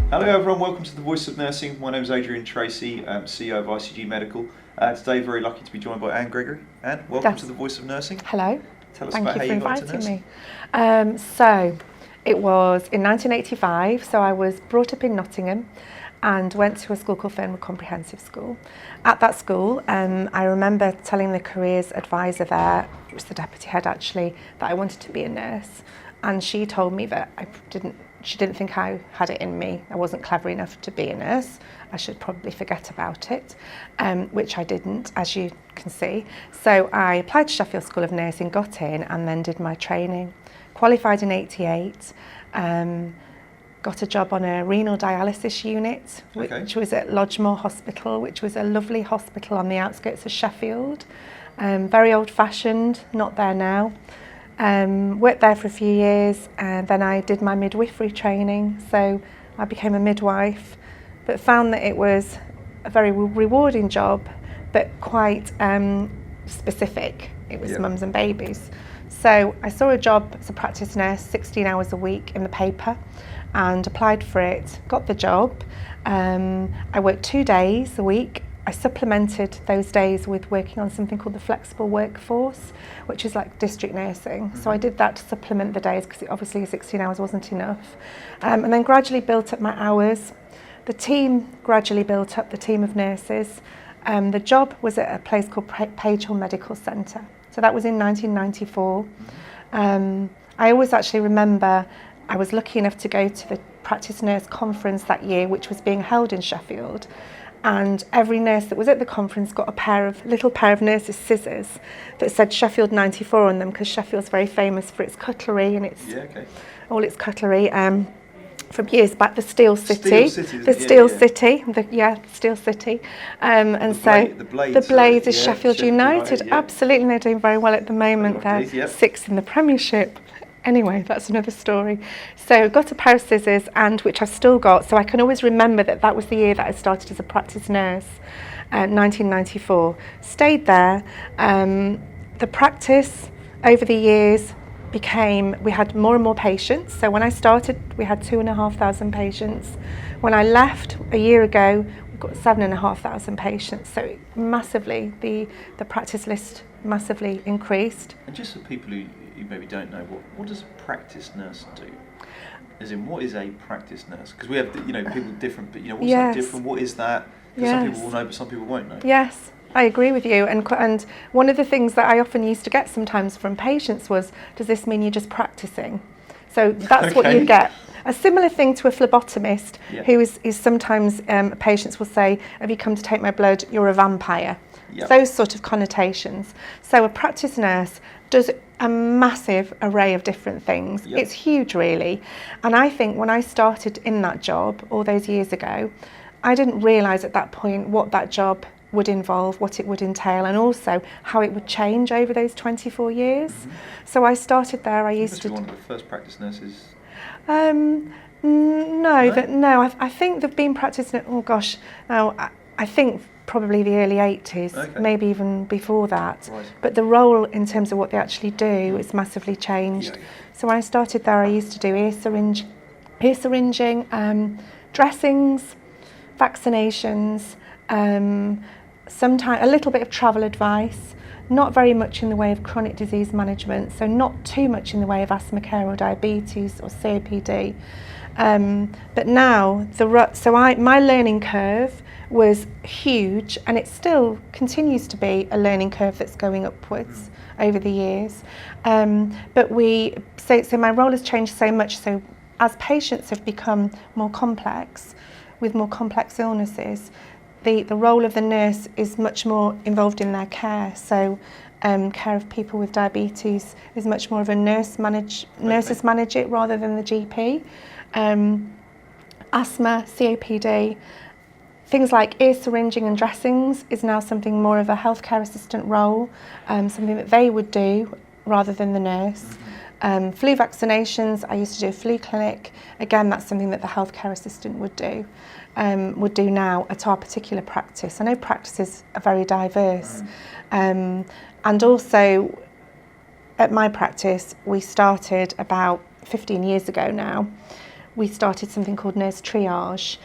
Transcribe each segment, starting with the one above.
Hello everyone, welcome to The Voice of Nursing. My name is Adrian Tracy, CEO of ICG Medical. Today, very lucky to be joined by Gregory. Anne, welcome to The Voice of Nursing. Hello. Tell us about how you got into nursing. Thank you for inviting me. So, it was in 1985, so I was brought up in Nottingham and went to a school called Fernwood Comprehensive School. At that school, I remember telling the careers advisor there, it was the deputy head actually, that I wanted to be a nurse. And she told me that she didn't think I had it in me. I wasn't clever enough to be a nurse. I should probably forget about it, which I didn't, as you can see. So I applied to Sheffield School of Nursing, got in, and then did my training. Qualified in '88, got a job on a renal dialysis unit, which was at Lodgemore Hospital, which was a lovely hospital on the outskirts of Sheffield. Very old-fashioned, not there now. Worked there for a few years, and then I did my midwifery training, so I became a midwife, but found that it was a very rewarding job, but quite specific. It was mums and babies. So I saw a job as a practice nurse, 16 hours a week in the paper, and applied for it, got the job. I worked 2 days a week. I supplemented those days with working on something called the flexible workforce, which is like district nursing. So I did that to supplement the days because obviously 16 hours wasn't enough. And then gradually built up my hours. The team gradually built up, the team of nurses. The job was at a place called Page Hill Medical Centre. So that was in 1994. I always actually remember I was lucky enough to go to the practice nurse conference that year, which was being held in Sheffield. And every nurse that was at the conference got a little pair of nurses' scissors that said Sheffield 94 on them, because Sheffield's very famous for its cutlery and all its cutlery from years back. The Steel City, Steel City. And the Blades is Sheffield United. Absolutely, they're doing very well at the moment. They're 6th in the Premiership. Anyway, that's another story. So got a pair of scissors, and which I've still got, so I can always remember that was the year that I started as a practice nurse, 1994. Stayed there. The practice over the years we had more and more patients. So when I started, we had 2,500 patients. When I left a year ago, we've got 7,500 patients. So massively, the practice list massively increased. And just for people who maybe don't know, what does a practice nurse do? As in, what is a practice nurse? Because we have, people different, but what's that different? What is that? Because some people will know, but some people won't know. Yes, I agree with you. And one of the things that I often used to get sometimes from patients was, does this mean you're just practicing? So that's what you get. A similar thing to a phlebotomist, who is sometimes patients will say, have you come to take my blood? You're a vampire. Those sort of connotations. So a practice nurse does a massive array of different things. It's huge, really. And I think when I started in that job all those years ago, I didn't realise at that point what that job would involve, what it would entail, and also how it would change over those 24 years. So I started there. You must be one of the first practice nurses. No. I think they've been practicing it. I think probably the early 80s, maybe even before that. But the role in terms of what they actually do is massively changed. So when I started there, I used to do ear syringing, dressings, vaccinations, sometimes a little bit of travel advice, not very much in the way of chronic disease management, so not too much in the way of asthma care or diabetes or COPD. But now, my learning curve was huge, and it still continues to be a learning curve that's going upwards over the years. But my role has changed so much, so as patients have become more complex, with more complex illnesses, the role of the nurse is much more involved in their care. So care of people with diabetes is much more of a nurses manage it rather than the GP. Asthma, COPD, things like ear syringing and dressings is now something more of a healthcare assistant role, something that they would do rather than the nurse. Flu vaccinations, I used to do a flu clinic. Again, that's something that the healthcare assistant would do now at our particular practice. I know practices are very diverse. And also, at my practice, we started about 15 years ago now, we started something called nurse triage,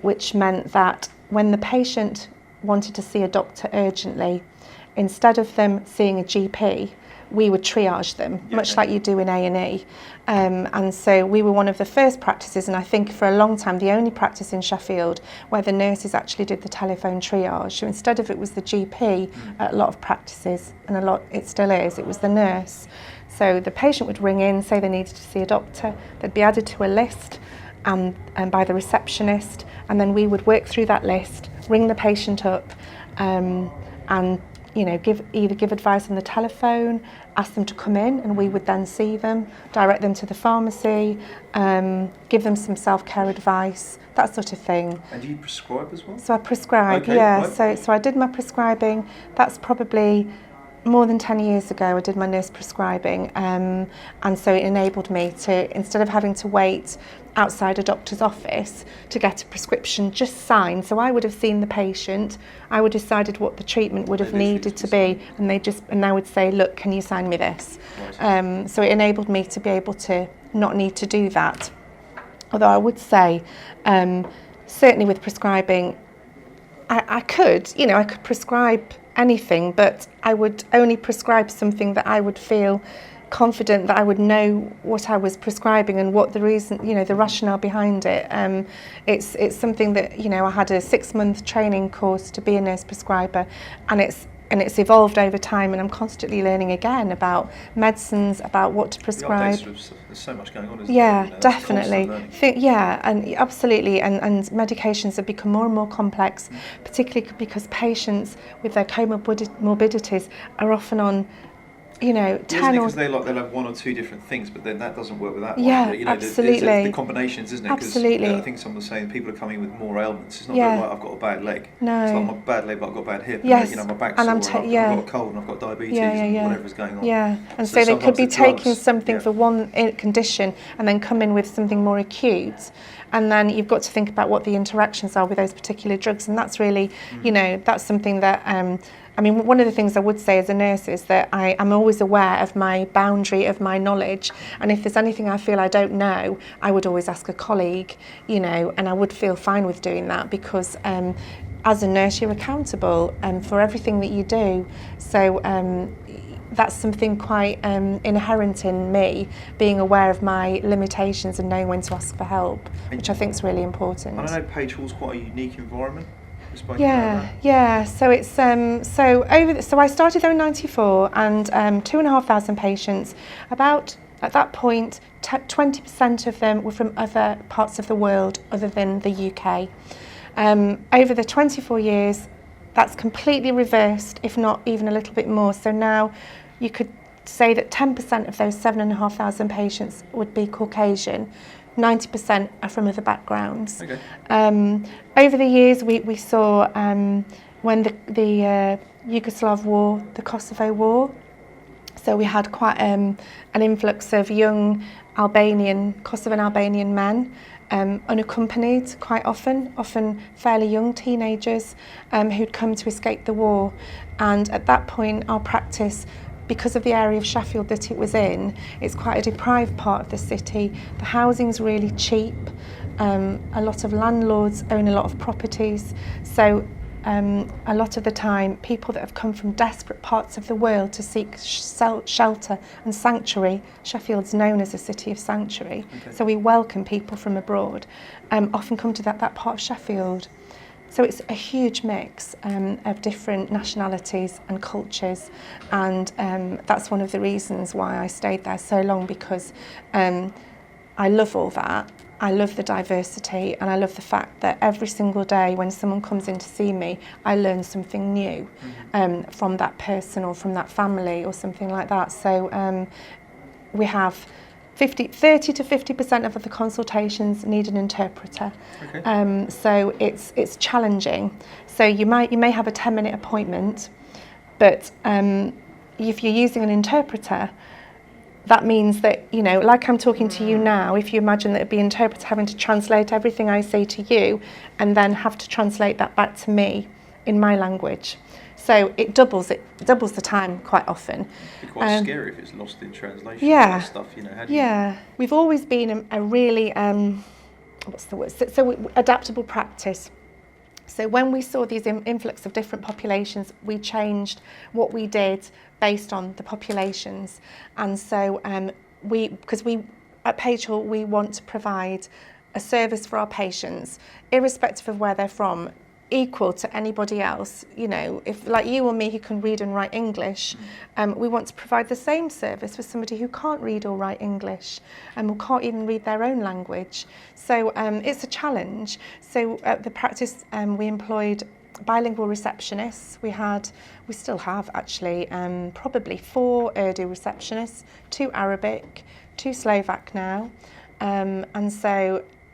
which meant that when the patient wanted to see a doctor urgently, instead of them seeing a GP, we would triage them, much like you do in A&E. And so we were one of the first practices, and I think for a long time the only practice in Sheffield where the nurses actually did the telephone triage. So instead of it was the GP at a lot of practices, and it still is, it was the nurse. So the patient would ring in, say they needed to see a doctor, they'd be added to a list and by the receptionist, and then we would work through that list, ring the patient up, and give advice on the telephone, ask them to come in, and we would then see them, direct them to the pharmacy, give them some self-care advice, that sort of thing. And do you prescribe as well? So I prescribe, okay, yeah. Right. So I did my prescribing. That's probably more than 10 years ago I did my nurse prescribing, and so it enabled me to, instead of having to wait outside a doctor's office to get a prescription just signed, so I would have seen the patient, I would have decided what the treatment would have needed to be, and they would say, look, can you sign me this? Right. So it enabled me to be able to not need to do that. Although I would say, certainly with prescribing, I could prescribe anything, but I would only prescribe something that I would feel confident that I would know what I was prescribing and what the reason, the rationale behind it. It's something that, I had a 6-month training course to be a nurse prescriber, and it's evolved over time, and I'm constantly learning again about medicines, about what to prescribe. There's so much going on, isn't there? Definitely. And absolutely, and medications have become more and more complex, particularly because patients with their comorbidities are often on 10 because they'll have 1 or 2 different things, but then that doesn't work with that one. Absolutely. There's the combinations, isn't it? Absolutely. I think someone was saying people are coming with more ailments. It's not like I've got a bad leg. No. It's like my bad leg, but I've got a bad hip. Yes. And, my back's and sore, I've got a cold, and I've got diabetes, and whatever's going on. Yeah, and so they could be taking something for one condition and then come in with something more acute. And then you've got to think about what the interactions are with those particular drugs, and that's really, that's something that, one of the things I would say as a nurse is that I'm always aware of my boundary of my knowledge, and if there's anything I feel I don't know, I would always ask a colleague, and I would feel fine with doing that, because as a nurse you're accountable for everything that you do. So that's something quite inherent in me, being aware of my limitations and knowing when to ask for help, which I think is really important. And I know Page Hall's quite a unique environment. So it's so I started there in '94, and 2,500 patients. About at that point, 20% of them were from other parts of the world other than the UK. Over the 24 years, that's completely reversed, if not even a little bit more. So now you could say that 10% of those 7,500 patients would be Caucasian. 90% are from other backgrounds. Okay. Over the years, we saw when the Yugoslav war, the Kosovo war, so we had quite an influx of young Kosovan Albanian men, unaccompanied quite often fairly young teenagers who'd come to escape the war. And at that point, our practice, because of the area of Sheffield that it was in, it's quite a deprived part of the city. The housing's really cheap. A lot of landlords own a lot of properties. So a lot of the time, people that have come from desperate parts of the world to seek shelter and sanctuary, Sheffield's known as a city of sanctuary, so we welcome people from abroad, often come to that part of Sheffield. So it's a huge mix of different nationalities and cultures, and that's one of the reasons why I stayed there so long, because I love all that. I love the diversity, and I love the fact that every single day when someone comes in to see me, I learn something new from that person or from that family or something like that. So we have 30 to 50% of the consultations need an interpreter. Okay. So it's challenging. So you may have a 10-minute appointment, but if you're using an interpreter, that means that, like I'm talking to you now, if you imagine that it'd be an interpreter having to translate everything I say to you and then have to translate that back to me in my language. So it doubles the time quite often. It'd be quite scary if it's lost in translation. Yeah. That stuff, you know. Yeah. We've always been a really what's the word? So adaptable practice. So when we saw these influx of different populations, we changed what we did based on the populations. And so because we at Page Hall, we want to provide a service for our patients, irrespective of where they're from, equal to anybody else. You know, if like you or me who can read and write English, we want to provide the same service for somebody who can't read or write English and who can't even read their own language. So it's a challenge. So at the practice, we employed bilingual receptionists. We still have actually, probably 4 Urdu receptionists, 2 Arabic, 2 Slovak now, and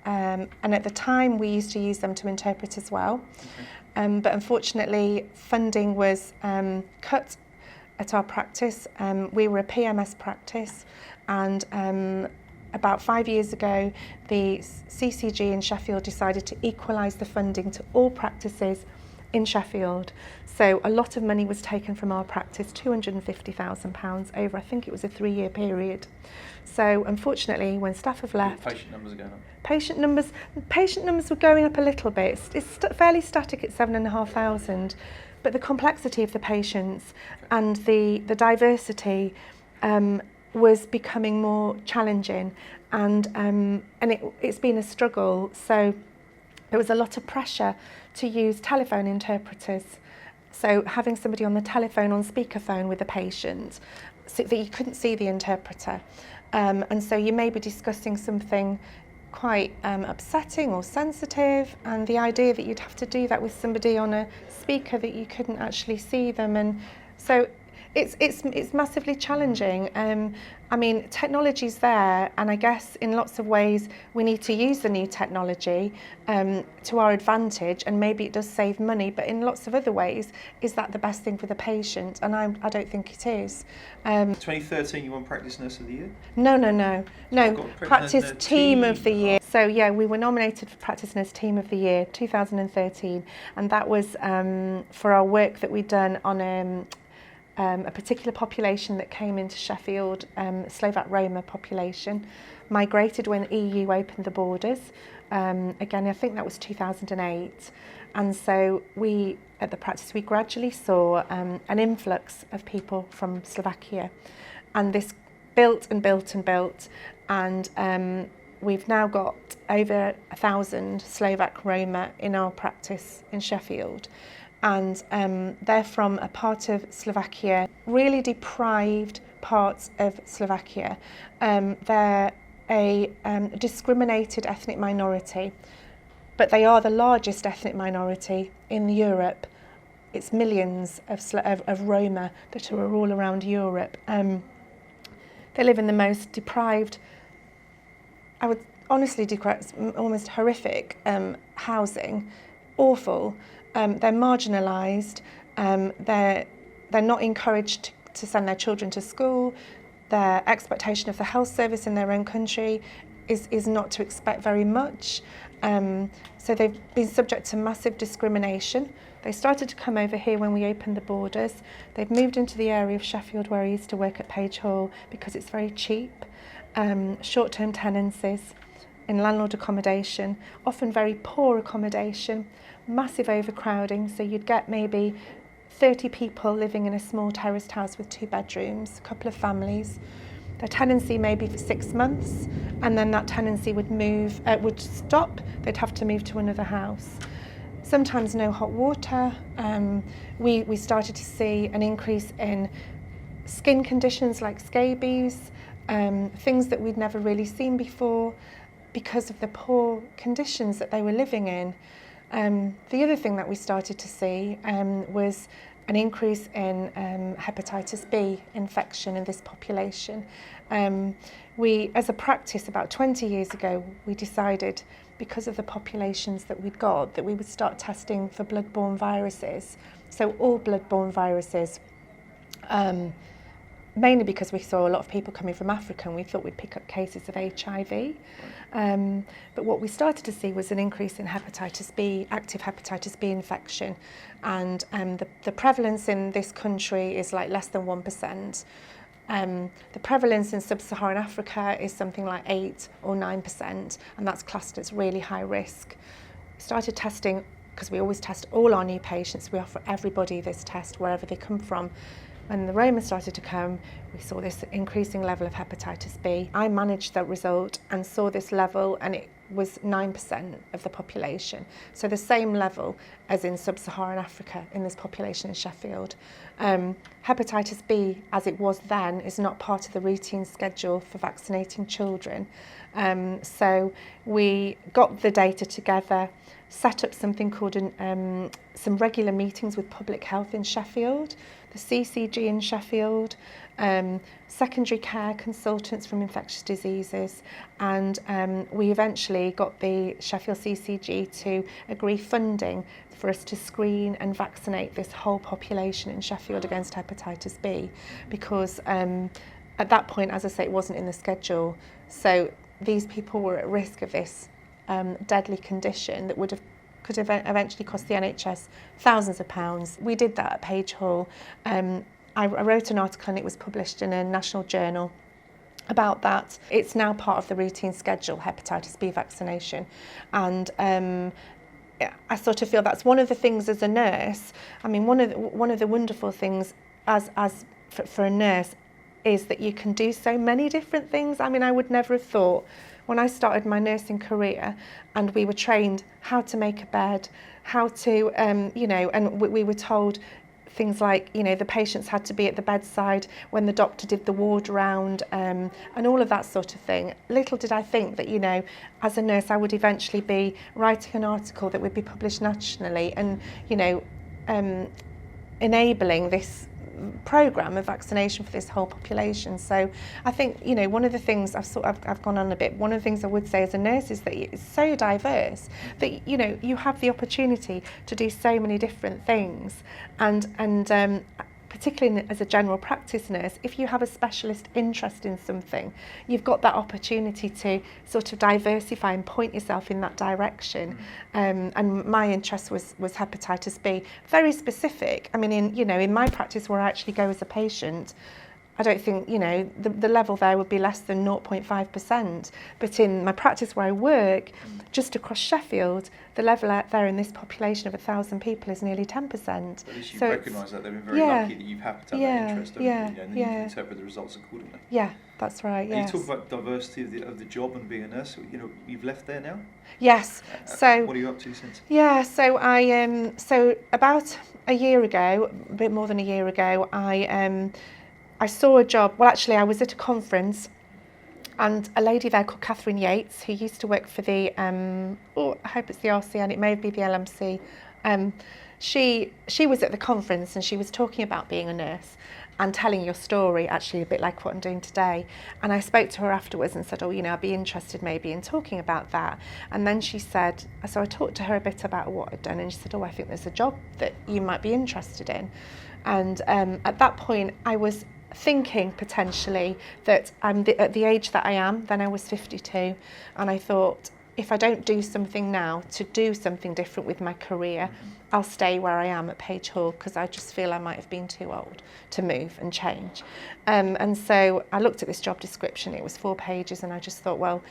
at the time we used to use them to interpret as well. But unfortunately funding was cut at our practice. We were a PMS practice, and about 5 years ago the CCG in Sheffield decided to equalise the funding to all practices in Sheffield. So a lot of money was taken from our practice, £250,000 over, I think it was a 3-year period. So unfortunately, when staff have left, patient numbers are going up. Patient numbers were going up a little bit. It's fairly static at 7,500, but the complexity of the patients and the diversity was becoming more challenging, and it's been a struggle. So there was a lot of pressure to use telephone interpreters. So having somebody on the telephone, on speakerphone with a patient, so that you couldn't see the interpreter. And so you may be discussing something quite upsetting or sensitive, and the idea that you'd have to do that with somebody on a speaker that you couldn't actually see them. And so it's massively challenging. I mean, technology's there, and I guess in lots of ways we need to use the new technology to our advantage, and maybe it does save money, but in lots of other ways, is that the best thing for the patient? And I don't think it is. 2013 you won Practice Nurse of the Year? No. Practice Team of the Year. So yeah, we were nominated for Practice Nurse Team of the Year 2013, and that was for our work that we'd done on a particular population that came into Sheffield, Slovak Roma population, migrated when the EU opened the borders. Again, I think that was 2008. And so we, at the practice, we gradually saw an influx of people from Slovakia. And this built and built and built. And we've now got over 1,000 Slovak Roma in our practice in Sheffield. And they're from a part of Slovakia, really deprived parts of Slovakia. They're a discriminated ethnic minority, but they are the largest ethnic minority in Europe. It's millions of Roma that are all around Europe. They live in the most deprived, I would honestly describe almost horrific housing, awful. They're marginalised, they're not encouraged to send their children to school. Their expectation of the health service in their own country is not to expect very much. So they've been subject to massive discrimination. They started to come over here when we opened the borders. They've moved into the area of Sheffield where I used to work at Page Hall because it's very cheap. Short-term tenancies in landlord accommodation, often very poor accommodation. Massive overcrowding, so you'd get maybe 30 people living in a small terraced house with 2 bedrooms, a couple of families. Their tenancy may be for 6 months, and then that tenancy would stop. They'd have to move to another house. Sometimes no hot water. We started to see an increase in skin conditions like scabies, things that we'd never really seen before because of the poor conditions that they were living in. The other thing that we started to see was an increase in Hepatitis B infection in this population. We, as a practice about 20 years ago, we decided, because of the populations that we'd got, that we would start testing for blood-borne viruses. So all blood-borne viruses, mainly because we saw a lot of people coming from Africa and we thought we'd pick up cases of HIV. But what we started to see was an increase in hepatitis B, active hepatitis B infection, and the prevalence in this country is like less than 1%. The prevalence in sub-Saharan Africa is something like 8 or 9%, and that's classed as really high risk. We started testing, because we always test all our new patients. We offer everybody this test wherever they come from. When the Roma started to come, we saw this increasing level of hepatitis B. I managed that result and saw this level, and it was 9% of the population. So the same level as in sub-Saharan Africa in this population in Sheffield. Hepatitis B, as it was then, is not part of the routine schedule for vaccinating children. So we got the data together, set up something called some regular meetings with public health in Sheffield, the CCG in Sheffield, secondary care consultants from infectious diseases, and we eventually got the Sheffield CCG to agree funding for us to screen and vaccinate this whole population in Sheffield against hepatitis B, because at that point, as I say, it wasn't in the schedule. So these people were at risk of this deadly condition that could have eventually cost the NHS thousands of pounds. We did that at Page Hall. I wrote an article and it was published in a national journal about that. It's now part of the routine schedule, hepatitis B vaccination. And I sort of feel that's one of the things as a nurse. I mean, one of the wonderful things for a nurse is that you can do so many different things. I mean, I would never have thought when I started my nursing career and we were trained how to make a bed, how to, and we were told things like, the patients had to be at the bedside when the doctor did the ward round, and all of that sort of thing. Little did I think that, as a nurse, I would eventually be writing an article that would be published nationally and, enabling this programme of vaccination for this whole population. So I think, one of the things I've gone on a bit, one of the things I would say as a nurse is that it's so diverse that, you have the opportunity to do so many different things. And particularly as a general practice nurse, if you have a specialist interest in something, you've got that opportunity to sort of diversify and point yourself in that direction. And my interest was hepatitis B, very specific. I mean, in my practice where I actually go as a patient, I don't think, the level there would be less than 0.5%. But in my practice where I work, just across Sheffield, the level out there in this population of 1,000 people is nearly 10%. At least you recognise that. They've been very lucky that you've happened to have that interest, and then you can interpret the results accordingly. Yeah, that's right. Yes. You talk about diversity of the job and being a nurse. You've left there now. Yes. So what are you up to since? Yeah. So I so about a year ago, a bit more than a year ago, I saw a job. Well, actually, I was at a conference, and a lady there called Catherine Yates, who used to work for the, I hope it's the RCN, it may be the LMC. She was at the conference and she was talking about being a nurse and telling your story, actually a bit like what I'm doing today. And I spoke to her afterwards and said, I'd be interested maybe in talking about that. And then she said, so I talked to her a bit about what I'd done, and she said, I think there's a job that you might be interested in. And at that point, I was thinking potentially that at the age that I am, then I was 52, and I thought, if I don't do something now to do something different with my career, I'll stay where I am at Page Hall, because I just feel I might have been too old to move and change. And so I looked at this job description, it was 4 pages, and I just thought, well,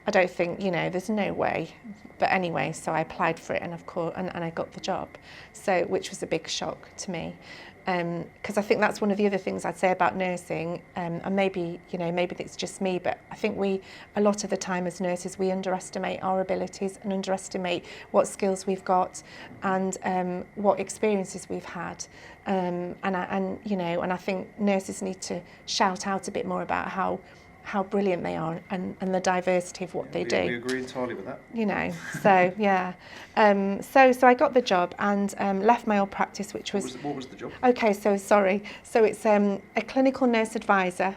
I don't think, there's no way. But anyway, so I applied for it, and of course, and I got the job, so which was a big shock to me. Because I think that's one of the other things I'd say about nursing, and maybe it's just me, but I think a lot of the time as nurses, we underestimate our abilities and underestimate what skills we've got and what experiences we've had. And I think nurses need to shout out a bit more about how brilliant they are and the diversity of what they do. We agree entirely with that. So yeah. So I got the job and left my old practice, which was... What was the job? Okay, so sorry. So it's a clinical nurse advisor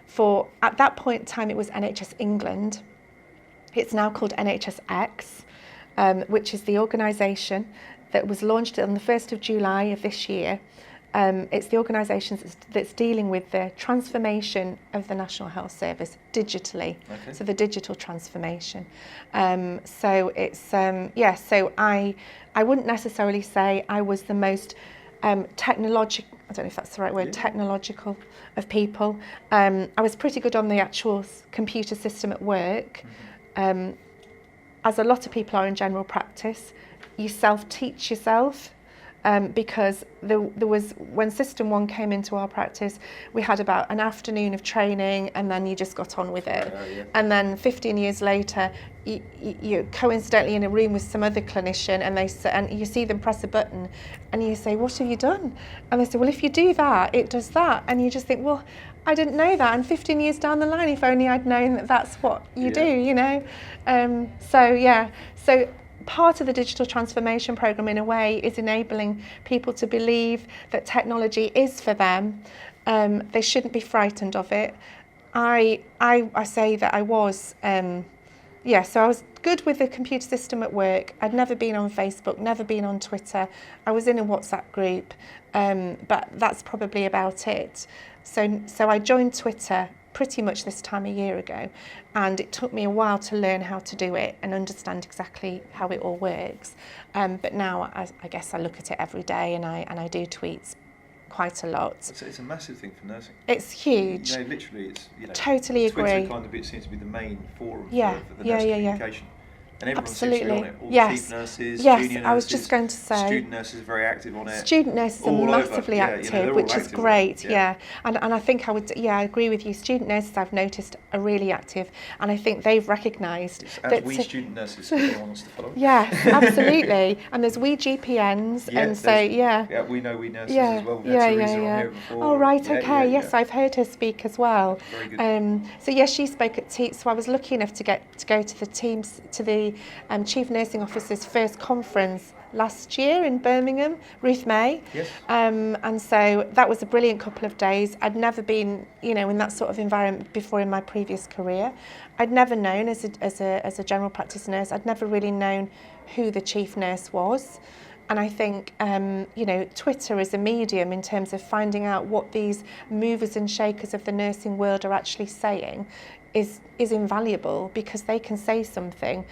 for, at that point in time, it was NHS England. It's now called NHSX, which is the organisation that was launched on the 1st of July of this year. It's the organisation that's dealing with the transformation of the National Health Service digitally. Okay. So the digital transformation. So it's So I wouldn't necessarily say I was the most technological. I don't know if that's the right word. Yeah. Technological of people. I was pretty good on the actual computer system at work. Mm-hmm. As a lot of people are in general practice, you self-teach yourself. Because there was, when System 1 came into our practice, we had about an afternoon of training and then you just got on with it. Yeah. And then 15 years later, you're coincidentally in a room with some other clinician and you see them press a button and you say, what have you done? And they say, well, if you do that, it does that. And you just think, well, I didn't know that. And 15 years down the line, if only I'd known that that's what you do, you know. So part of the digital transformation programme, in a way, is enabling people to believe that technology is for them. They shouldn't be frightened of it. I say that I was, so I was good with the computer system at work. I'd never been on Facebook, never been on Twitter. I was in a WhatsApp group, but that's probably about it. So I joined Twitter pretty much this time a year ago, and it took me a while to learn how to do it and understand exactly how it all works. But now I guess I look at it every day, and I do tweets quite a lot. It's a massive thing for nursing. It's huge. Literally, it's totally agree. Twitter kind of seems to be the main forum for the nurse communication. And everyone Absolutely. seems to be on it. All the chief nurses, yes, junior nurses, I was just going to say. Student nurses are very active on it. Student nurses are massively active, which is great, And I think I agree with you. Student nurses, I've noticed, are really active, and I think they've recognised that we student nurses wants to follow. Yes, absolutely. And there's we GPNs, we know we nurses as well. We've had Teresa on here before. Oh right, okay. Yes, I've heard her speak as well. Very good. So yes, she spoke at so I was lucky enough to go to the Chief Nursing Officer's first conference last year in Birmingham, Ruth May. Yes. And so that was a brilliant couple of days. I'd never been, in that sort of environment before in my previous career. I'd never known as a general practice nurse. I'd never really known who the chief nurse was. And I think, Twitter is a medium in terms of finding out what these movers and shakers of the nursing world are actually saying is invaluable, because they can say something,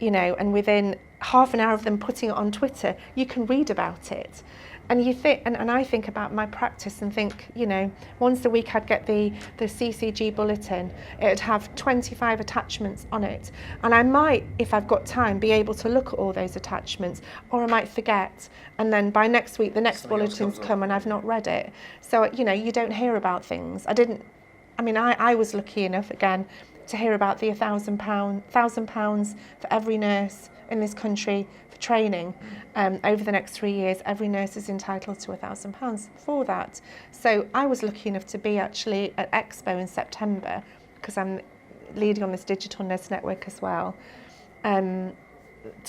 and within half an hour of them putting it on Twitter, you can read about it. And you think, and I think about my practice and think, once a week I'd get the CCG bulletin. It'd have 25 attachments on it. And I might, if I've got time, be able to look at all those attachments, or I might forget. And then by next week, the next bulletin's come and I've not read it. So, you don't hear about things. I was lucky enough, again, to hear about the £1,000 for every nurse in this country for training. Over the next 3 years, every nurse is entitled to £1,000 for that. So I was lucky enough to be actually at Expo in September, because I'm leading on this digital nurse network as well, to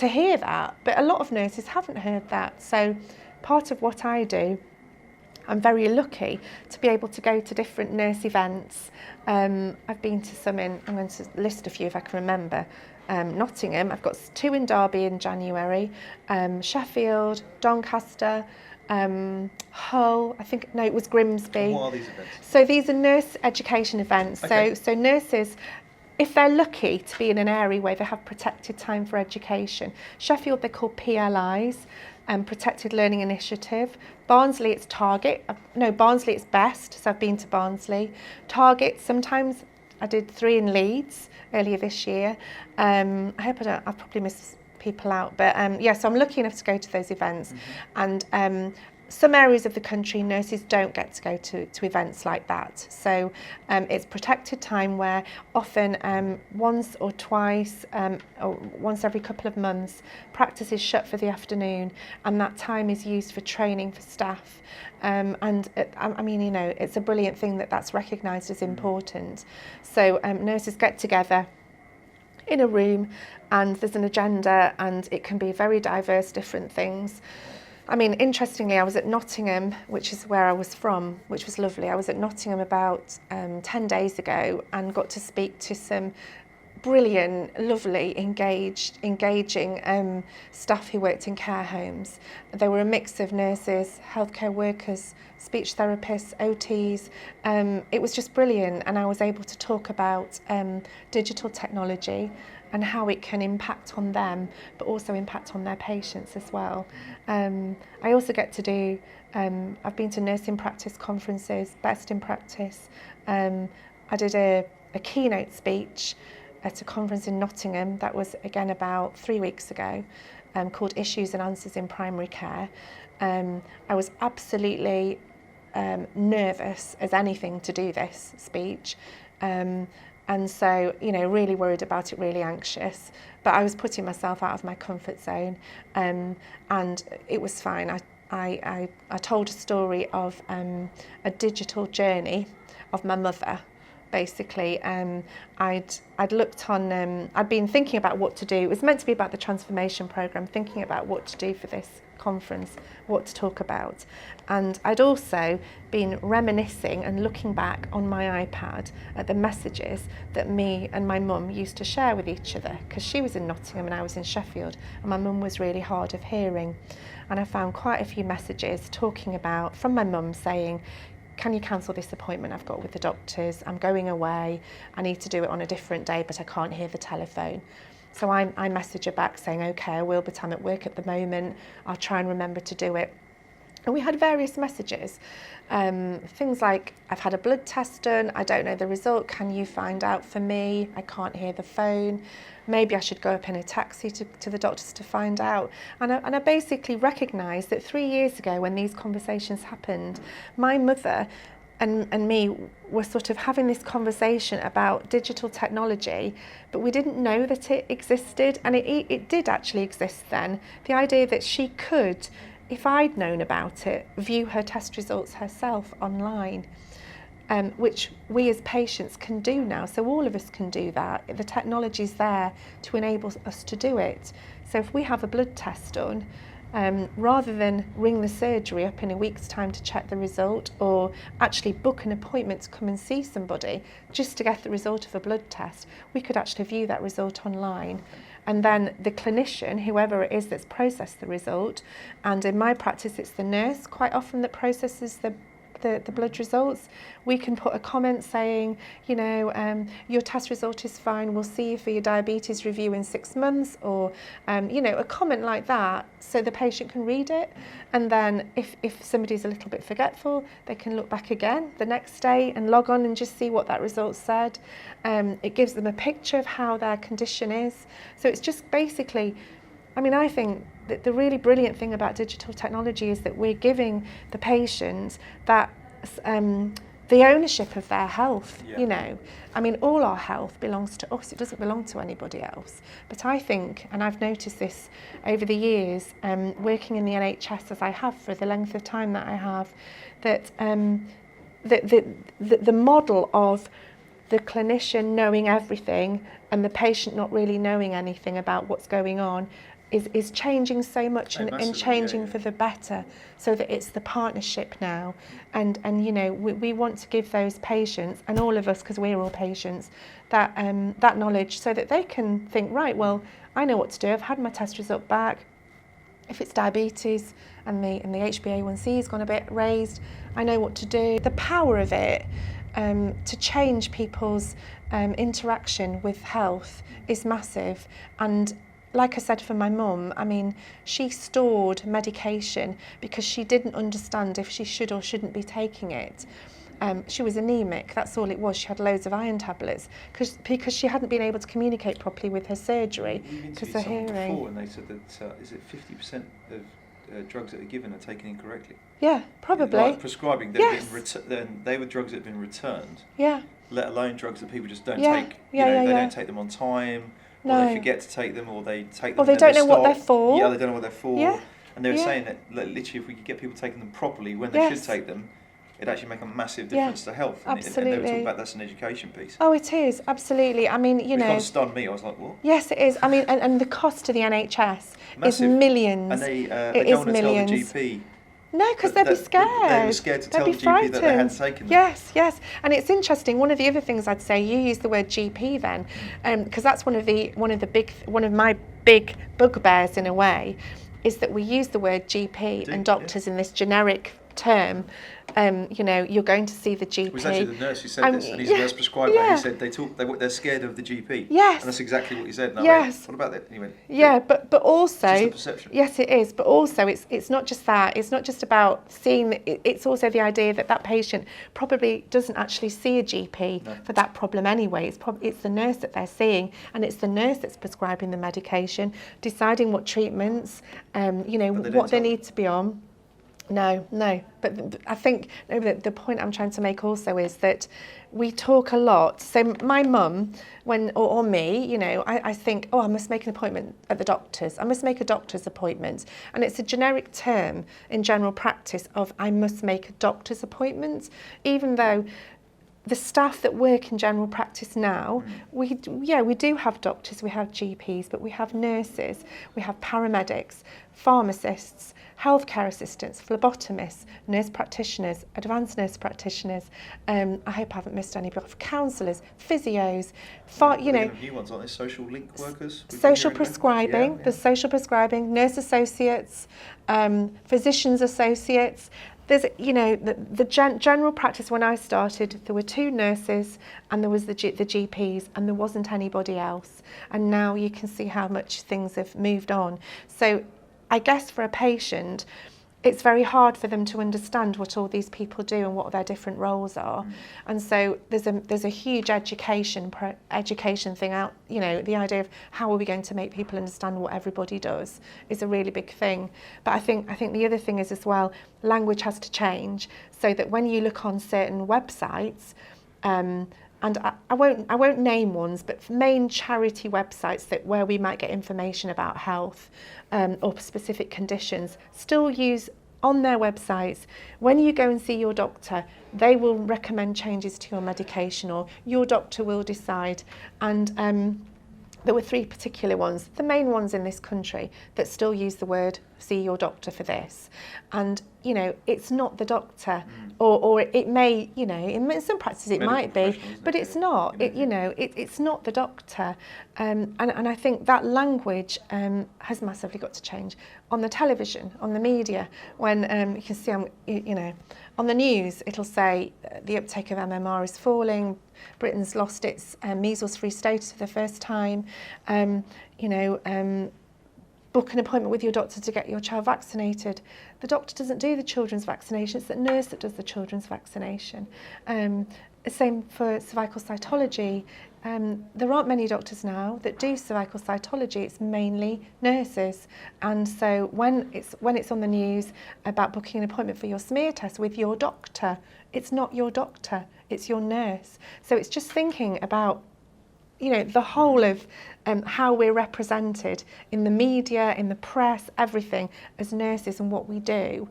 hear that. But a lot of nurses haven't heard that. So part of what I do, I'm very lucky to be able to go to different nurse events. I've been to some I'm going to list a few if I can remember. Nottingham, I've got 2 in Derby in January, Sheffield, Doncaster, Hull, it was Grimsby. And what are these events? So these are nurse education events. Okay. So nurses, if they're lucky to be in an area where they have protected time for education, Sheffield they're called PLIs, Protected Learning Initiative. Barnsley it's Target. Barnsley it's Best, so I've been to Barnsley. Target, sometimes I did 3 in Leeds earlier this year. I hope I've probably missed people out, but so I'm lucky enough to go to those events. Mm-hmm. And some areas of the country, nurses don't get to go to events like that. So it's protected time where often once or twice or once every couple of months, practice is shut for the afternoon, and that time is used for training for staff. It's a brilliant thing that's recognised as important. So nurses get together in a room, and there's an agenda, and it can be very diverse, different things. Interestingly, I was at Nottingham, which is where I was from, which was lovely. I was at Nottingham about 10 days ago and got to speak to some brilliant, lovely, engaging staff who worked in care homes. They were a mix of nurses, healthcare workers, speech therapists, OTs. It was just brilliant, and I was able to talk about digital technology and how it can impact on them, but also impact on their patients as well. I also get to do, I've been to nursing practice conferences, best in practice. I did a keynote speech at a conference in Nottingham that was again about 3 weeks ago, called Issues and Answers in Primary Care. I was absolutely nervous as anything to do this speech. And so, really worried about it, really anxious. But I was putting myself out of my comfort zone, and it was fine. I told a story of a digital journey of my mother. Basically, I'd looked on, I'd been thinking about what to do. It was meant to be about the transformation programme, thinking about what to do for this conference, what to talk about. And I'd also been reminiscing and looking back on my iPad at the messages that me and my mum used to share with each other, because she was in Nottingham and I was in Sheffield, and my mum was really hard of hearing. And I found quite a few messages talking about, from my mum saying, can you cancel this appointment I've got with the doctors? I'm going away. I need to do it on a different day, but I can't hear the telephone. So I message her back saying, okay, I will, but I'm at work at the moment. I'll try and remember to do it. And we had various messages. Things like, I've had a blood test done. I don't know the result. Can you find out for me? I can't hear the phone. Maybe I should go up in a taxi to the doctors to find out. And I basically recognised that 3 years ago, when these conversations happened, my mother and me were sort of having this conversation about digital technology, but we didn't know that it existed, and it did actually exist then. The idea that she could, if I'd known about it, view her test results herself online. Which we as patients can do now. So all of us can do that. The technology's there to enable us to do it. So if we have a blood test done, rather than ring the surgery up in a week's time to check the result, or actually book an appointment to come and see somebody just to get the result of a blood test, we could actually view that result online. And then the clinician, whoever it is that's processed the result, and in my practice it's the nurse quite often that processes the blood results, we can put a comment saying, your test result is fine, we'll see you for your diabetes review in 6 months, or, a comment like that, so the patient can read it. And then if somebody's a little bit forgetful, they can look back again the next day and log on and just see what that result said. It gives them a picture of how their condition is. So it's just basically, I think that the really brilliant thing about digital technology is that we're giving the patient that the ownership of their health. All our health belongs to us. It doesn't belong to anybody else. But I think, and I've noticed this over the years, working in the NHS as I have for the length of time that I have, that the model of the clinician knowing everything and the patient not really knowing anything about what's going on is changing so much, and changing for the better, so that it's the partnership now. And we want to give those patients, and all of us, because we're all patients, that knowledge, so that they can think, right, well, I know what to do. I've had my test result back. If it's diabetes and the HbA1c has gone a bit raised, I know what to do. The power of it to change people's interaction with health is massive. And like I said, for my mum, she stored medication because she didn't understand if she should or shouldn't be taking it. She was anemic, that's all it was. She had loads of iron tablets because she hadn't been able to communicate properly with her surgery because of hearing. Before, and they said that is it 50% of drugs that are given are taken incorrectly? Yeah, probably. Like prescribing, yes. They were drugs that have been returned. Yeah. Let alone drugs that people just don't take. They don't take them on time. No. Or they forget to take them, or they take them. Or they don't know what they're for. Yeah, they don't know what they're for. Yeah. And they were saying that literally, if we could get people taking them properly when they should take them, it'd actually make a massive difference to health. Absolutely. And they were talking about that's an education piece. Oh, it is, absolutely. It kind of stunned me. I was like, what? Yes, it is. and the cost to the NHS is millions. And they it don't want to millions. tell the GP No, because they'd be scared. They were scared to tell the GP that they hadn't taken them. Yes. And it's interesting. One of the other things I'd say, you use the word GP then, because that's one of my big bugbears in a way, is that we use the word GP and doctors in this generic term. You're going to see the GP. It was actually the nurse who said this, and he's a nurse prescriber. And he said they're scared of the GP. Yes, and that's exactly what he said. And yes. What about that? And he went, but also, just the perception. Yes, it is. But also, it's not just that. It's not just about seeing. It's also the idea that patient probably doesn't actually see a GP for that problem anyway. It's the nurse that they're seeing, and it's the nurse that's prescribing the medication, deciding what treatments, what they need to be on. No, but I think the point I'm trying to make also is that we talk a lot. So my mum, or me, I think, I must make an appointment at the doctor's. I must make a doctor's appointment. And it's a generic term in general practice of I must make a doctor's appointment, even though the staff that work in general practice now, we do have doctors, we have GPs, but we have nurses, we have paramedics, pharmacists, healthcare assistants, phlebotomists, nurse practitioners, advanced nurse practitioners. I hope I haven't missed any, but counsellors, physios, new ones, aren't they? Social link workers. Social prescribing. There's social prescribing, nurse associates, physicians associates. There's, the general practice when I started, there were 2 nurses and there was the GPs and there wasn't anybody else. And now you can see how much things have moved on. So I guess for a patient, it's very hard for them to understand what all these people do and what their different roles are. And so there's a huge education thing out, the idea of how are we going to make people understand what everybody does is a really big thing. But I think the other thing is as well, language has to change so that when you look on certain websites, and I won't name ones, but main charity websites where we might get information about health or specific conditions, still use on their websites, when you go and see your doctor, they will recommend changes to your medication or your doctor will decide. And there were 3 particular ones, the main ones in this country, that still use the word see your doctor for this. And, it's not the doctor, or it may, in some practices it might be, but it's not. It's not the doctor. And I think that language has massively got to change. On the television, on the media, when you can see, on the news, it'll say the uptake of MMR is falling, Britain's lost its measles-free status for the first time, book an appointment with your doctor to get your child vaccinated. The doctor doesn't do the children's vaccination, it's the nurse that does the children's vaccination. Same for cervical cytology. There aren't many doctors now that do cervical cytology, it's mainly nurses. And so when it's on the news about booking an appointment for your smear test with your doctor, it's not your doctor, it's your nurse. So it's just thinking about the whole of how we're represented in the media, in the press, everything as nurses and what we do.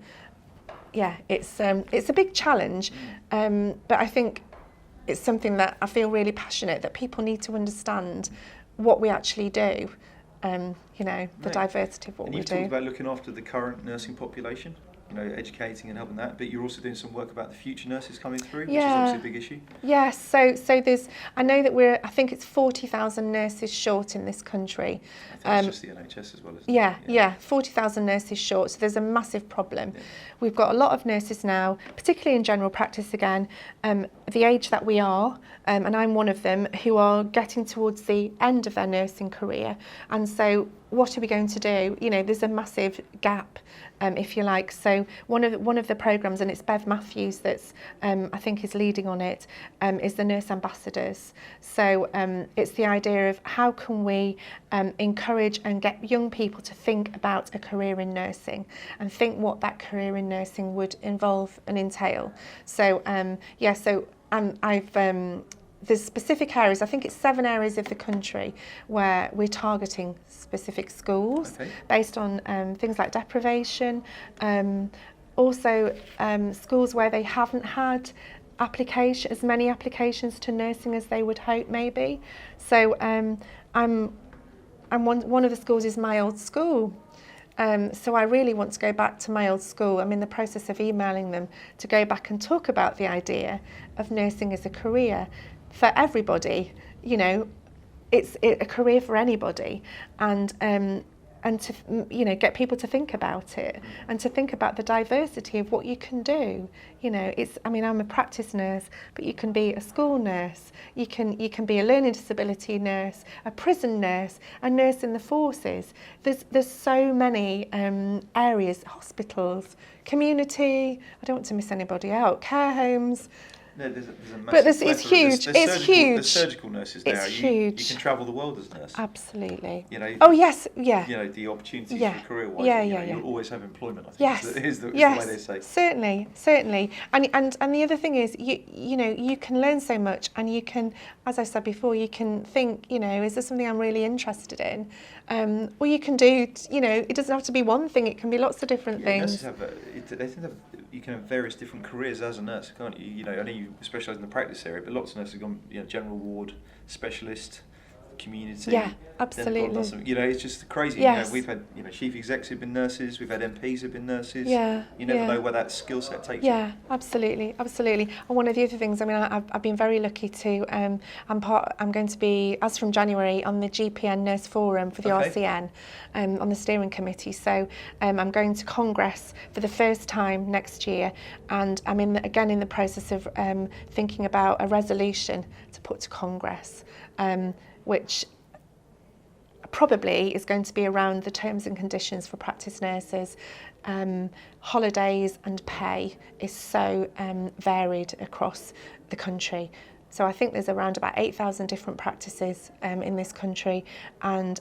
Yeah, it's a big challenge, but I think it's something that I feel really passionate that people need to understand what we actually do, the diversity of what we do. And you've talked about looking after the current nursing population, educating and helping that, but you're also doing some work about the future nurses coming through, which is obviously a big issue. Yes, so there's, I know that I think it's 40,000 nurses short in this country. I think it's just the NHS as well, isn't it? Yeah, 40,000 nurses short, so there's a massive problem. Yeah. We've got a lot of nurses now, particularly in general practice again, the age that we are, and I'm one of them, who are getting towards the end of their nursing career. And so what are we going to do? There's a massive gap, if you like. So one of the programmes, and it's Bev Matthews that's I think is leading on it, is the Nurse Ambassadors. So it's the idea of how can we encourage and get young people to think about a career in nursing and think what that career in nursing would involve and entail. So there's specific areas, I think it's 7 areas of the country where we're targeting specific schools based on things like deprivation, also schools where they haven't had as many applications to nursing as they would hope maybe. So one of the schools is my old school. So I really want to go back to my old school. I'm in the process of emailing them to go back and talk about the idea of nursing as a career for everybody. You know, it's a career for anybody, and to, you know, get people to think about it and to think about the diversity of what you can do. You know, I mean, I'm a practice nurse, but you can be a school nurse, you can be a learning disability nurse, a prison nurse, a nurse in the forces. There's so many areas, hospitals, community, I don't want to miss anybody out, care homes. No, there's a massive but it's huge. It's huge. There's surgical nurses now. It's huge. You can travel the world as a nurse. Absolutely. You know. Oh yes, yeah. You know, the opportunities Yeah. for career-wise. Yeah, you yeah, know, yeah. You'll always have employment. I think Yes. is the Yes. way they say. Certainly. And the other thing is, you know, you can learn so much, and you can, as I said before, you can think, you know, is this something I'm really interested in? Or you can do, you know, it doesn't have to be one thing. It can be lots of different things. Nurses you can have various different careers as a nurse, can't you? You know, I know you specialise in the practice area, but lots of nurses have gone, you know, general ward, specialist, community. Yeah, absolutely. You know, it's just crazy. Yes. You know, we've had, you know, chief execs who've been nurses, we've had MPs who've been nurses. Yeah. You never yeah. know where that skill set takes you. Yeah, absolutely. And one of the other things, I mean, I've been very lucky to. I'm going to be, as from January, on the GPN Nurse Forum for the RCN, on the steering committee. So I'm going to Congress for the first time next year, and I'm again in the process of thinking about a resolution to put to Congress, which probably is going to be around the terms and conditions for practice nurses. Holidays and pay is so varied across the country. So I think there's around about 8,000 different practices in this country, and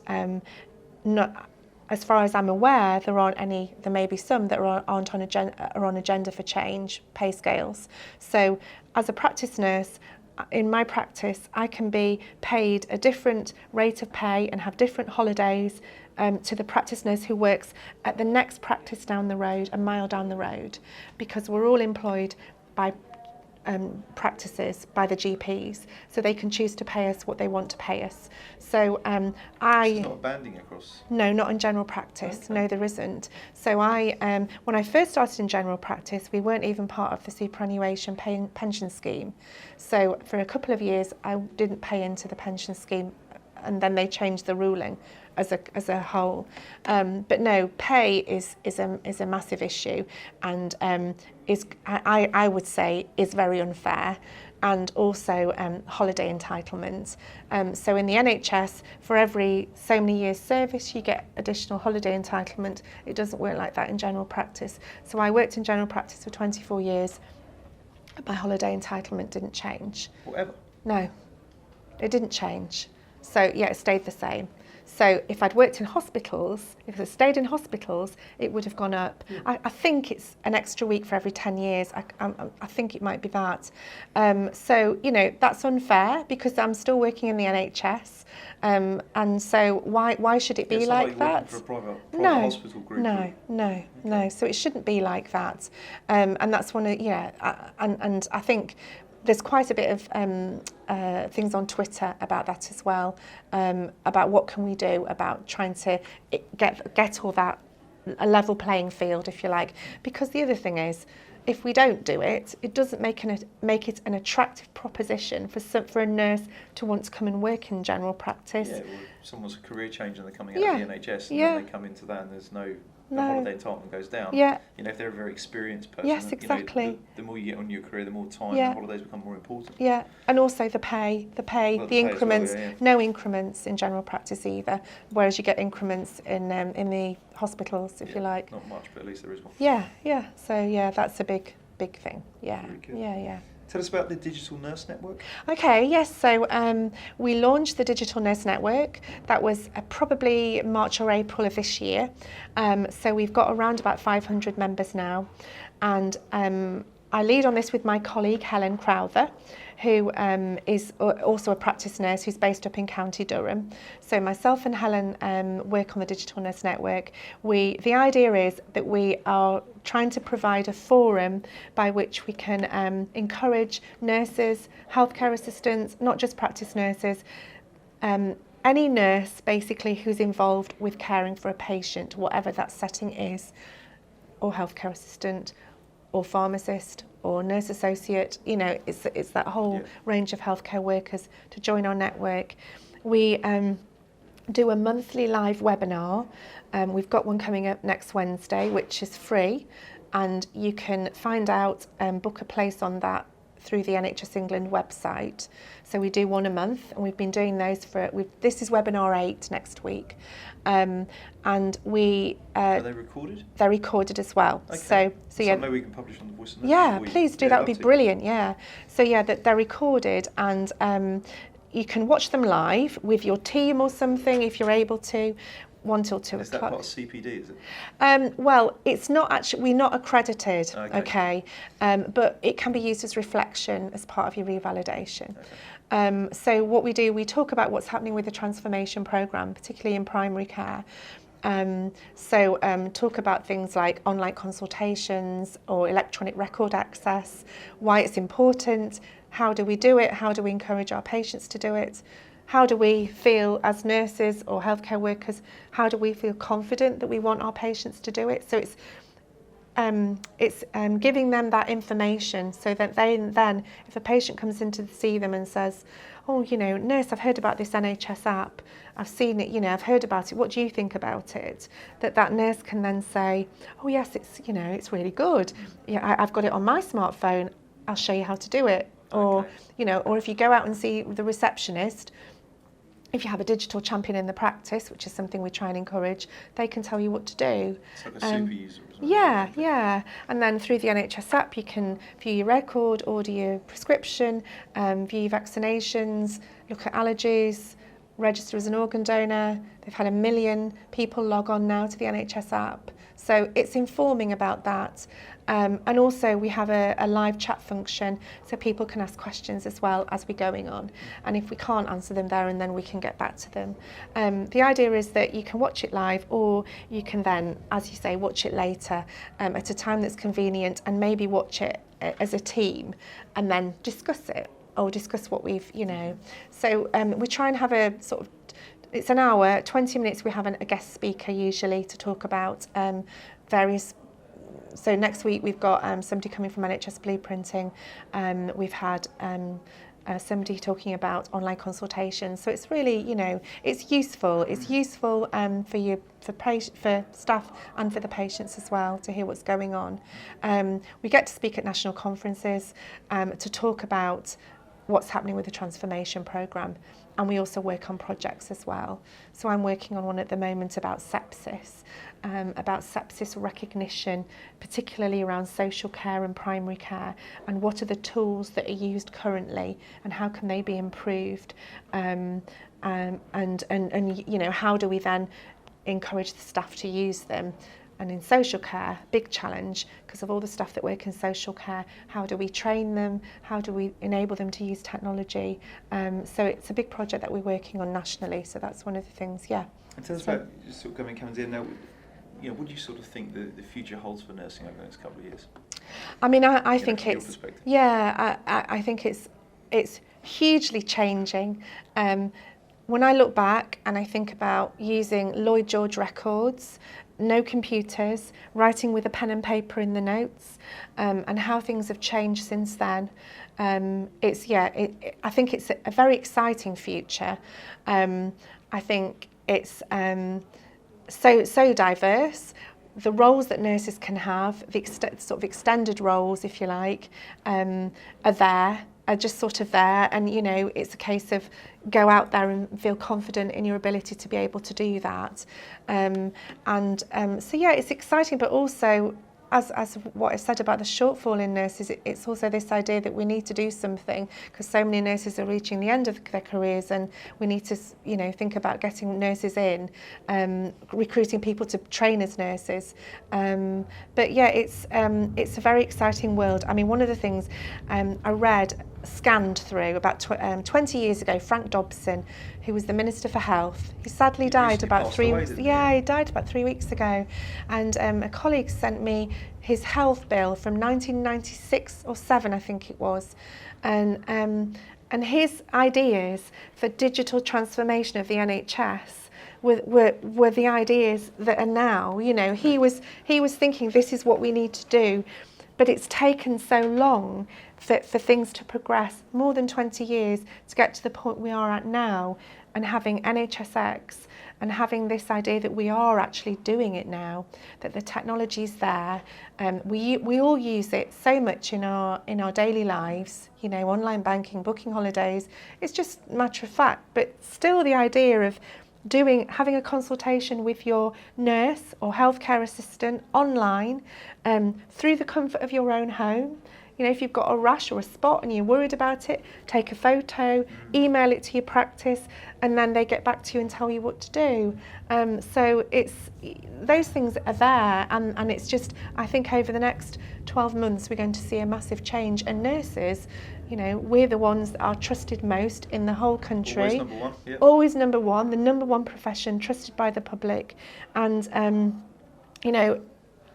not, as far as I'm aware, there aren't any. There may be some that aren't on agenda for change pay scales. So as a practice nurse, in my practice, I can be paid a different rate of pay and have different holidays to the practice nurse who works at the next practice down the road, a mile down the road, because we're all employed by practices, by the GPs, so they can choose to pay us what they want to pay us. So It's not a banding across. No, not in general practice. Okay. No, there isn't. So when I first started in general practice, we weren't even part of the superannuation pension scheme. So for a couple of years, I didn't pay into the pension scheme, and then they changed the ruling as a whole. But no, pay is a massive issue, and I would say is very unfair. And also holiday entitlement. So in the NHS, for every so many years service, you get additional holiday entitlement. It doesn't work like that in general practice. So I worked in general practice for 24 years. My holiday entitlement didn't change. Whatever. No, it didn't change. So yeah, it stayed the same. So if I'd worked in hospitals, if I stayed in hospitals, it would have gone up. Yeah. I think it's an extra week for every 10 years. I think it might be that. So, you know, that's unfair because I'm still working in the NHS. And so why should it be like that? For a private hospital group. No. So it shouldn't be like that. And that's one of, and I think there's quite a bit of things on Twitter about that as well, about what can we do about trying to get all that a level playing field, if you like. Because the other thing is, if we don't do it, it doesn't make it an attractive proposition for a nurse to want to come and work in general practice. Yeah, well, if someone's a career changer and they're coming out of the NHS and then they come into that and there's no holiday entitlement goes down. Yeah. You know, if they're a very experienced person, yes, exactly. You know, the more you get on your career, the more time and holidays become more important. Yeah, and also the pay, the increments. Well, no increments in general practice either, whereas you get increments in the hospitals, if you like. Not much, but at least there is one. Yeah. So yeah, that's a big thing. Yeah. Very good. Yeah. Tell us about the Digital Nurse Network. Okay, yes. So we launched the Digital Nurse Network. That was probably March or April of this year. So we've got around about 500 members now. And I lead on this with my colleague, Helen Crowther, who is also a practice nurse who's based up in County Durham. So myself and Helen work on the Digital Nurse Network. The idea is that we are trying to provide a forum by which we can encourage nurses, healthcare assistants, not just practice nurses, any nurse basically who's involved with caring for a patient, whatever that setting is, or healthcare assistant, or pharmacist, or nurse associate, you know, it's that whole range of healthcare workers to join our network. We do a monthly live webinar. We've got one coming up next Wednesday, which is free, and you can find out and book a place on that through the NHS England website. So we do one a month, and we've been doing those this is webinar 8 next week. And we... Are they recorded? They're recorded as well. Okay. So yeah, maybe we can publish on the Voice of Nurses. Yeah, please do, that would be brilliant, yeah. So yeah, they're recorded, and you can watch them live with your team or something if you're able to. 1 till 2 o'clock. Is that part of CPD, is it? Well, it's not actually, we're not accredited, okay. But it can be used as reflection as part of your revalidation. Okay. So what we do, we talk about what's happening with the transformation programme, particularly in primary care. Talk about things like online consultations or electronic record access, why it's important, how do we do it, how do we encourage our patients to do it, how do we feel as nurses or healthcare workers, how do we feel confident that we want our patients to do it. So it's giving them that information so that then if a patient comes in to see them and says, oh, you know, nurse, I've heard about this NHS app, I've seen it, you know, I've heard about it, what do you think about it? That nurse can then say, oh yes, it's, you know, it's really good. Yeah, I've got it on my smartphone, I'll show you how to do it. Or, you know, or if you go out and see the receptionist, if you have a digital champion in the practice, which is something we try and encourage, they can tell you what to do. It's like a super user or something. Yeah. And then through the NHS app, you can view your record, order your prescription, view your vaccinations, look at allergies, register as an organ donor. They've had 1 million people log on now to the NHS app. So it's informing about that. And also we have a live chat function so people can ask questions as well as we're going on. And if we can't answer them there and then, we can get back to them. The idea is that you can watch it live, or you can then, as you say, watch it later at a time that's convenient, and maybe watch it as a team and then discuss it, or discuss what we've, you know. So we try and have a sort of, it's an hour, 20 minutes, we have a guest speaker usually to talk about various. So next week we've got somebody coming from NHS Blueprinting. We've had somebody talking about online consultations. So it's really, you know, it's useful. It's useful for staff and for the patients as well to hear what's going on. We get to speak at national conferences to talk about what's happening with the transformation programme, and we also work on projects as well. So I'm working on one at the moment about sepsis recognition, particularly around social care and primary care, and what are the tools that are used currently and how can they be improved, and you know, how do we then encourage the staff to use them. And in social care, big challenge, because of all the staff that work in social care, how do we train them? How do we enable them to use technology? So it's a big project that we're working on nationally. So that's one of the things, yeah. And tell us about, just sort of coming in now, you know, what do you sort of think the future holds for nursing over the next couple of years? I mean, I think it's, I think it's hugely changing. When I look back and I think about using Lloyd George records, no computers, writing with a pen and paper in the notes, and how things have changed since then. I think it's a very exciting future. I think it's so diverse. The roles that nurses can have, the sort of extended roles, if you like, are just sort of there, and you know, it's a case of go out there and feel confident in your ability to be able to do that. So yeah, it's exciting, but also, as what I said about the shortfall in nurses, it's also this idea that we need to do something, because so many nurses are reaching the end of their careers, and we need to, you know, think about getting nurses in, recruiting people to train as nurses. But yeah, it's a very exciting world. I mean, one of the things I scanned through about 20 years ago, Frank Dobson, who was the Minister for Health, he sadly died about 3 weeks. Yeah, he died about 3 weeks ago, and a colleague sent me his health bill from 1996 or 7, I think it was, and And his ideas for digital transformation of the NHS were the ideas that are now, you know, he was thinking this is what we need to do, but it's taken so long for things to progress, more than 20 years to get to the point we are at now, and having NHSX and having this idea that we are actually doing it now, that the technology's there. We all use it so much in our daily lives, you know, online banking, booking holidays. It's just a matter of fact, but still the idea of having a consultation with your nurse or healthcare assistant online, through the comfort of your own home. You know, if you've got a rash or a spot and you're worried about it, take a photo, email it to your practice, and then they get back to you and tell you what to do. So those things are there, and it's just, I think over the next 12 months we're going to see a massive change. And nurses, you know, we're the ones that are trusted most in the whole country. Always number one. Yep. Always number one, the number one profession, trusted by the public. And, you know,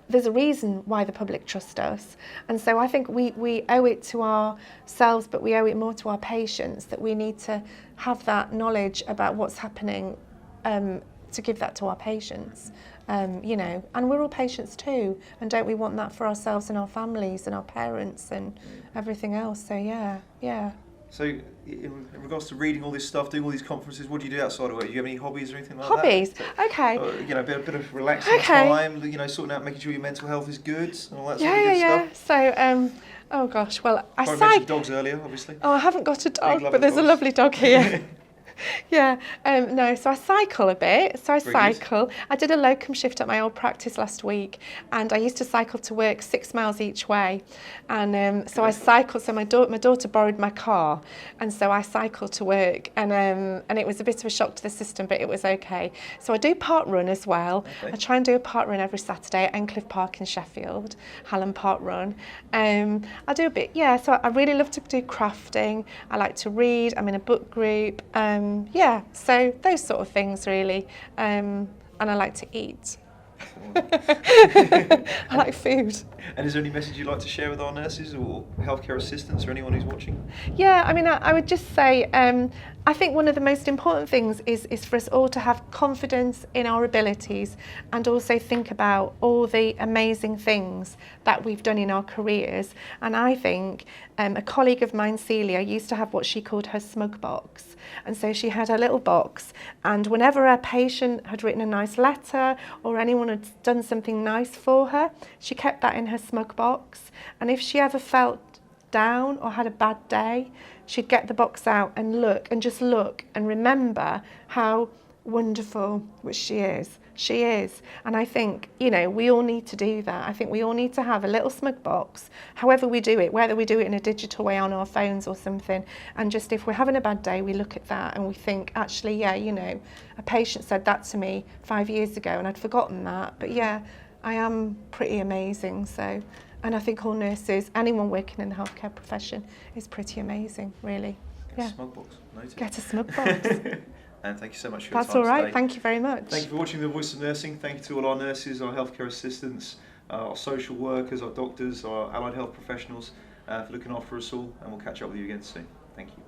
there's a reason why the public trust us. And so I think we owe it to ourselves, but we owe it more to our patients, that we need to have that knowledge about what's happening, to give that to our patients. You know, and we're all patients too, and don't we want that for ourselves and our families and our parents and everything else? So yeah. So in regards to reading all this stuff, doing all these conferences, what do you do outside of work? Do you have any hobbies or anything like Hobbies? that? Okay. You know, a bit of relaxing time, you know, sorting out, making sure your mental health is good and all that sort of good stuff. So, oh gosh, well, I mentioned dogs earlier, obviously. Oh, I haven't got a dog, but there's a lovely dog here. Yeah, no, so I cycle a bit. So I cycle. I did a locum shift at my old practice last week, and I used to cycle to work 6 miles each way. And so I cycled, so my daughter borrowed my car, and so I cycled to work, and it was a bit of a shock to the system, but it was okay. So I do park run as well. Okay. I try and do a park run every Saturday at Encliffe Park in Sheffield, Hallam Park Run. I do a bit, so I really love to do crafting. I like to read. I'm in a book group. So those sort of things really, and I like to eat. I like food. And is there any message you'd like to share with our nurses or healthcare assistants or anyone who's watching? Yeah, I mean, I would just say, I think one of the most important things is for us all to have confidence in our abilities, and also think about all the amazing things that we've done in our careers. And I think a colleague of mine, Celia, used to have what she called her smug box. And so she had her little box, and whenever a patient had written a nice letter or anyone had done something nice for her, she kept that in her smug box. And if she ever felt down or had a bad day, she'd get the box out and look and remember how wonderful she is. She is. And I think, you know, we all need to do that. I think we all need to have a little smug box, however we do it, whether we do it in a digital way on our phones or something. And just if we're having a bad day, we look at that and we think, actually, you know, a patient said that to me 5 years ago and I'd forgotten that. But I am pretty amazing. So, and I think all nurses, anyone working in the healthcare profession is pretty amazing, really. Get a smug box. Noted. Get a smug box. And thank you so much for your time. That's all right. Today. Thank you very much. Thank you for watching The Voice of Nursing. Thank you to all our nurses, our healthcare assistants, our social workers, our doctors, our allied health professionals for looking after us all. And we'll catch up with you again soon. Thank you.